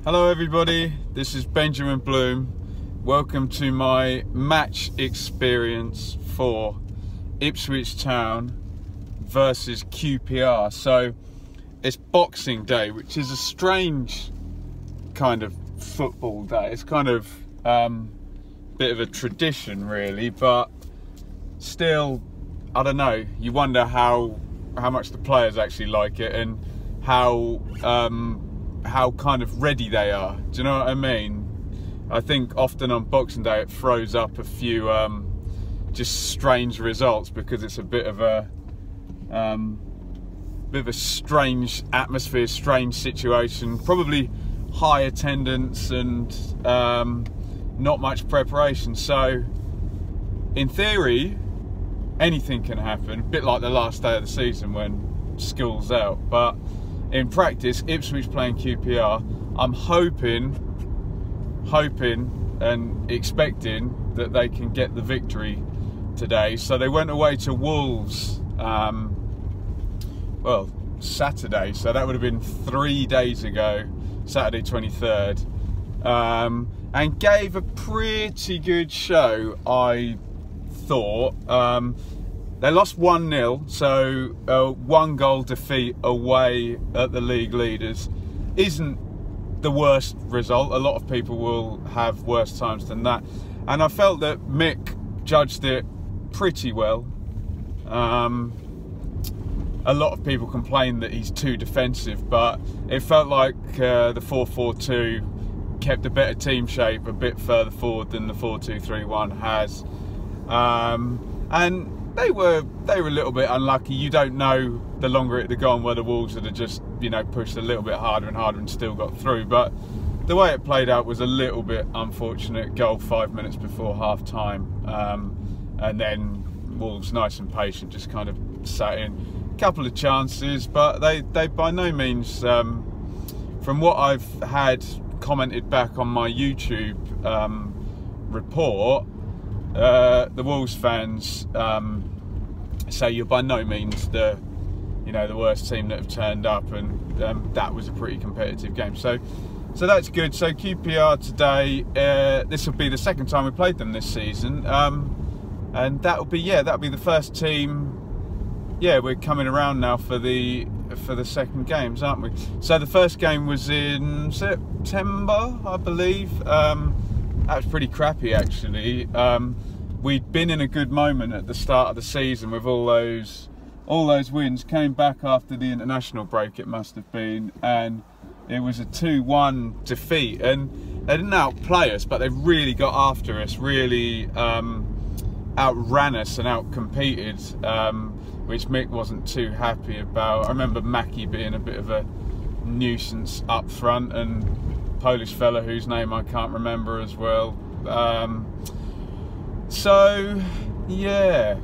Hello everybody, this is Benjamin Bloom. Welcome to my match experience for Ipswich Town versus QPR. So it's Boxing Day, which is a strange kind of football day. It's kind of bit of a tradition really, but still, I don't know, you wonder how much the players actually like it and how kind of ready they are. Do you know what I mean? I think often on Boxing Day it throws up a few just strange results because it's a bit of a strange atmosphere, strange situation, probably high attendance and not much preparation. So in theory anything can happen, a bit like the last day of the season when school's out, but in practice, Ipswich playing QPR, I'm hoping and expecting that they can get the victory today. So they went away to Wolves, well, Saturday, so that would have been 3 days ago, Saturday 23rd, and gave a pretty good show, I thought. They lost 1-0, so a 1-goal defeat away at the league leaders isn't the worst result. A lot of people will have worse times than that. And I felt that Mick judged it pretty well. A lot of people complain that he's too defensive, but it felt like the 4-4-2 kept a better team shape a bit further forward than the 4-2-3-1 has. And they were a little bit unlucky. You don't know the longer it had gone whether Wolves would have just, you know, pushed a little bit harder and still got through. But the way it played out was a little bit unfortunate. Goal 5 minutes before half time, and then Wolves, nice and patient, just kind of sat in a couple of chances, but they by no means, from what I've had commented back on my YouTube report, the Wolves fans say you're by no means the worst team that have turned up, and that was a pretty competitive game. So that's good. So QPR today, this will be the second time we played them this season, and that'll be the first team. Yeah, we're coming around now for the second games, aren't we? So the first game was in September, I believe. That was pretty crappy actually. We'd been in a good moment at the start of the season with all those wins. Came back after the international break, it must have been, and it was a 2-1 defeat. And they didn't outplay us, but they really got after us, really outran us and outcompeted, which Mick wasn't too happy about. I remember Mackie being a bit of a nuisance up front, and Polish fella whose name I can't remember as well. So yeah,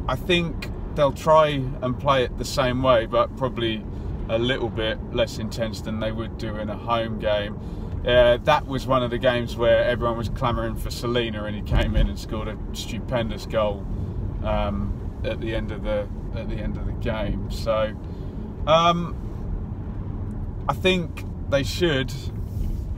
I think they'll try and play it the same way, but probably a little bit less intense than they would do in a home game. That was one of the games where everyone was clamouring for Selena, and he came in and scored a stupendous goal at the end of the game. So I think they should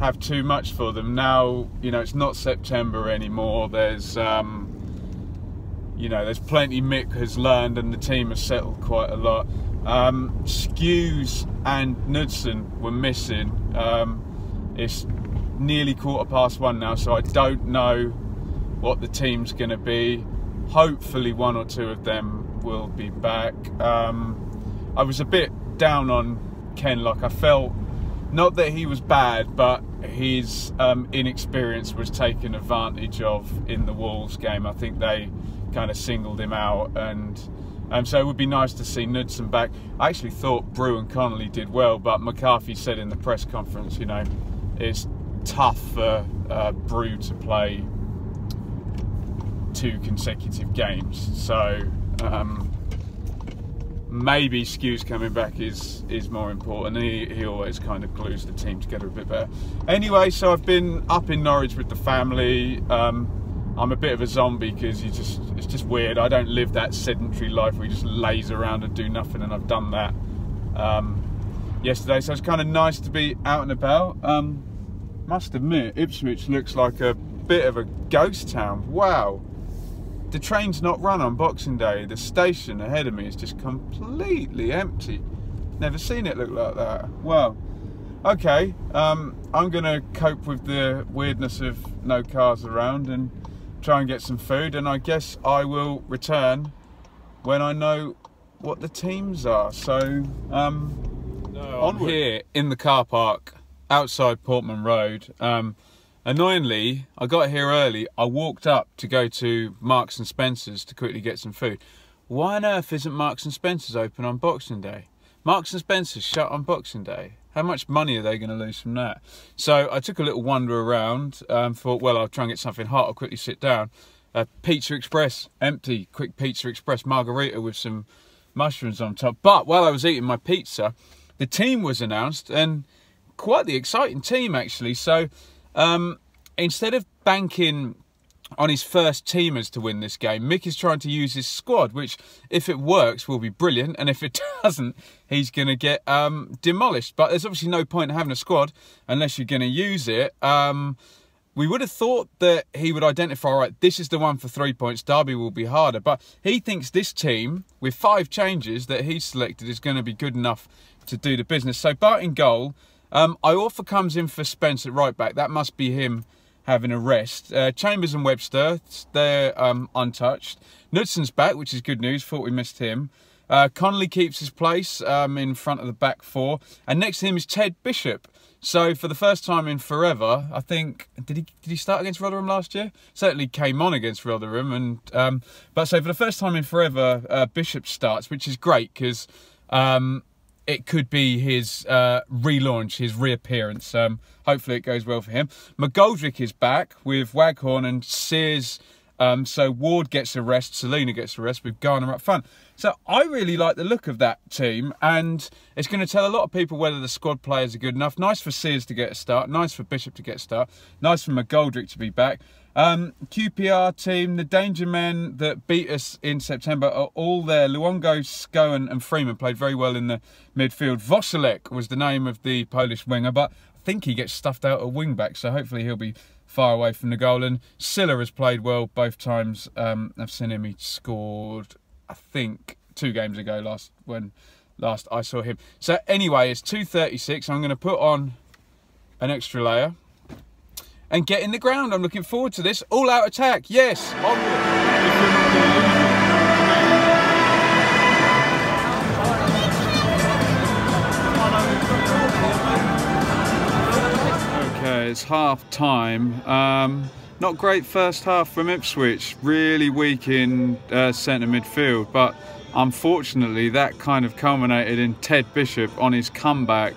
have too much for them now. You know, it's not September anymore. There's there's plenty Mick has learned, and the team has settled quite a lot. Skews and Knudsen were missing. It's nearly 1:15 now, so I don't know what the team's going to be. Hopefully one or two of them will be back. I was a bit down on Kenlock. I felt not that he was bad, but his inexperience was taken advantage of in the Wolves game. I think they kind of singled him out, and so it would be nice to see Knudsen back. I actually thought Brew and Connolly did well, but McCarthy said in the press conference, you know, it's tough for Brew to play 2 consecutive games. So maybe Skew's coming back is more important. He always kind of glues the team together a bit better. Anyway, so I've been up in Norwich with the family. I'm a bit of a zombie because it's just weird. I don't live that sedentary life where you just laze around and do nothing, and I've done that yesterday, so it's kind of nice to be out and about. Must admit, Ipswich looks like a bit of a ghost town. Wow. The train's not run on Boxing Day. The station ahead of me is just completely empty. Never seen it look like that. Wow. Okay, I'm going to cope with the weirdness of no cars around and try and get some food, and I guess I will return when I know what the teams are. So, I'm here in the car park outside Portman Road. Annoyingly, I got here early. I walked up to go to Marks and Spencer's to quickly get some food. Why on earth isn't Marks and Spencer's open on Boxing Day? Marks and Spencer's shut on Boxing Day. How much money are they going to lose from that? So I took a little wander around, thought, well, I'll try and get something hot. I'll quickly sit down. Pizza Express, empty, quick Pizza Express, margarita with some mushrooms on top. But while I was eating my pizza, the team was announced, and quite the exciting team, actually. So instead of banking on his first teamers to win this game, Mick is trying to use his squad, which, if it works, will be brilliant, and if it doesn't, he's going to get demolished. But there's obviously no point in having a squad unless you're going to use it. We would have thought that he would identify, right, this is the one for 3 points, Derby will be harder, but he thinks this team, with 5 changes that he's selected, is going to be good enough to do the business. So Bart in goal. Iorfa comes in for Spence at right back. That must be him having a rest. Chambers and Webster, they're untouched. Knudson's back, which is good news. Thought we missed him. Connolly keeps his place in front of the back 4. And next to him is Ted Bishop. So for the first time in forever, I think, did he start against Rotherham last year? Certainly came on against Rotherham. And but so for the first time in forever, Bishop starts, which is great because it could be his relaunch, his reappearance. Hopefully it goes well for him. McGoldrick is back with Waghorn and Sears. So Ward gets a rest, Selina gets a rest with Garner up front. So I really like the look of that team, and it's going to tell a lot of people whether the squad players are good enough. Nice for Sears to get a start, nice for Bishop to get a start, nice for McGoldrick to be back. QPR team, the danger men that beat us in September are all there. Luongo, Scowen and Freeman played very well in the midfield. Vosilek was the name of the Polish winger, but I think he gets stuffed out at wing back, so hopefully he'll be far away from the goal. And Silla has played well both times. I've seen him, he scored, I think, 2 games ago when last I saw him. So anyway, it's 2:36. I'm going to put on an extra layer and get in the ground. I'm looking forward to this. All-out attack, yes, Okay, it's half time. Not great first half from Ipswich. Really weak in centre midfield, but unfortunately that kind of culminated in Ted Bishop on his comeback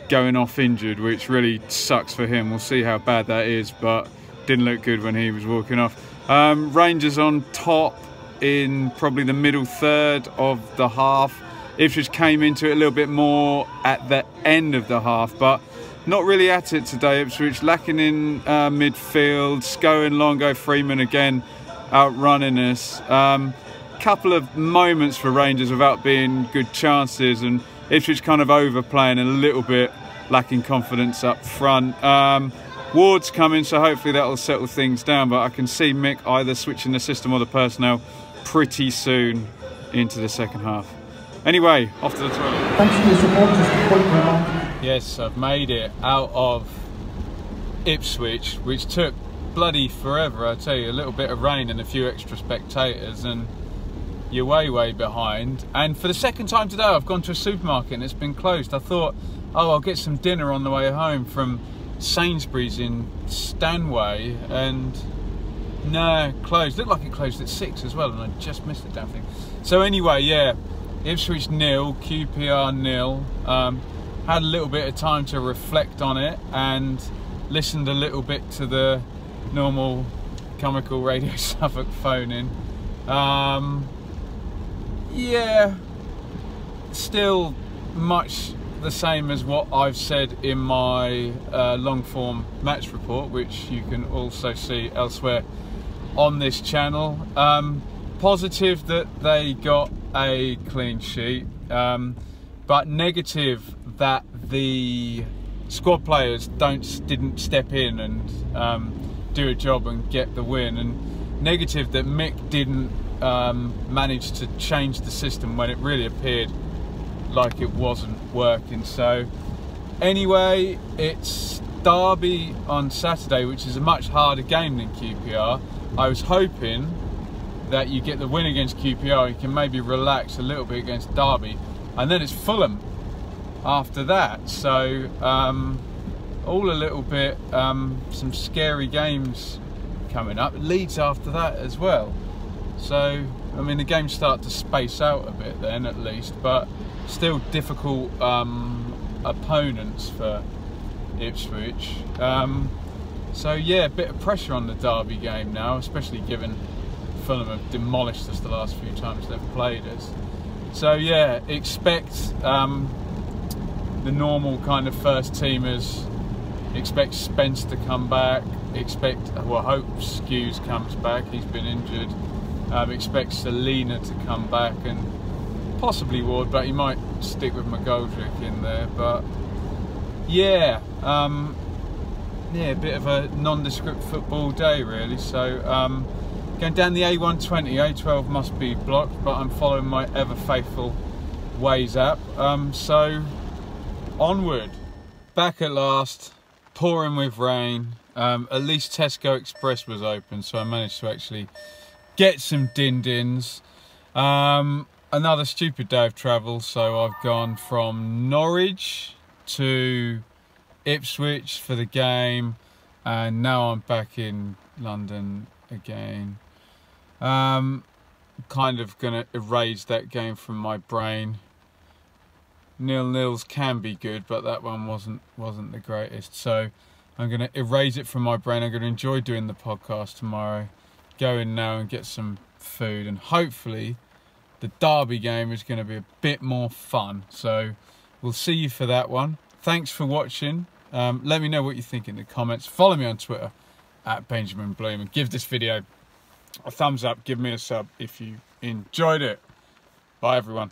going off injured, which really sucks for him. We'll see how bad that is, but didn't look good when he was walking off. Rangers on top in probably the middle third of the half. Ipswich came into it a little bit more at the end of the half, but not really at it today. Ipswich lacking in midfield. Scowen, Longo, Freeman again outrunning us. Couple of moments for Rangers without being good chances, and Ipswich kind of overplaying a little bit, lacking confidence up front. Ward's coming, so hopefully that will settle things down, but I can see Mick either switching the system or the personnel pretty soon into the second half. Anyway, off to the toilet. Thanks for your support. Just a quick reminder. Yes, I've made it out of Ipswich, which took bloody forever, I tell you. A little bit of rain and a few extra spectators, and you're way behind. And for the second time today, I've gone to a supermarket and it's been closed. I thought, oh, I'll get some dinner on the way home from Sainsbury's in Stanway, and no, closed. Looked like it closed at 6 as well, and I just missed the damn thing. So anyway, yeah, Ipswich 0, QPR 0. Had a little bit of time to reflect on it and listened a little bit to the normal comical Radio Suffolk phone-in. Yeah, still much the same as what I've said in my long-form match report, which you can also see elsewhere on this channel. Positive that they got a clean sheet. but negative that the squad players didn't step in and do a job and get the win, and negative that Mick didn't manage to change the system when it really appeared like it wasn't working. So anyway, it's Derby on Saturday, which is a much harder game than QPR. I was hoping that you get the win against QPR, you can maybe relax a little bit against Derby, and then it's Fulham after that. So all a little bit, some scary games coming up. Leeds after that as well. So, I mean, the games start to space out a bit then at least, but still difficult opponents for Ipswich. So yeah, a bit of pressure on the Derby game now, especially given Fulham have demolished us the last few times they've played us. So yeah, expect the normal kind of first teamers. Expect Spence to come back. Hope Skews comes back, he's been injured. Expect Selina to come back, and possibly Ward, but he might stick with McGoldrick in there. But yeah, a bit of a nondescript football day really. So going down the A120, A12 must be blocked, but I'm following my ever faithful Waze app. So onward, back at last, pouring with rain. At least Tesco Express was open, so I managed to actually get some din-dins. Another stupid day of travel, so I've gone from Norwich to Ipswich for the game, and now I'm back in London again. Kind of gonna erase that game from my brain. 0-0s can be good, but that one wasn't the greatest. So I'm gonna erase it from my brain. I'm gonna enjoy doing the podcast tomorrow. Go in now and get some food, and hopefully the Derby game is going to be a bit more fun. So we'll see you for that one. Thanks for watching. Let me know what you think in the comments. Follow me on Twitter @BenjaminBloom, and give this video a thumbs up. Give me a sub if you enjoyed it. Bye everyone.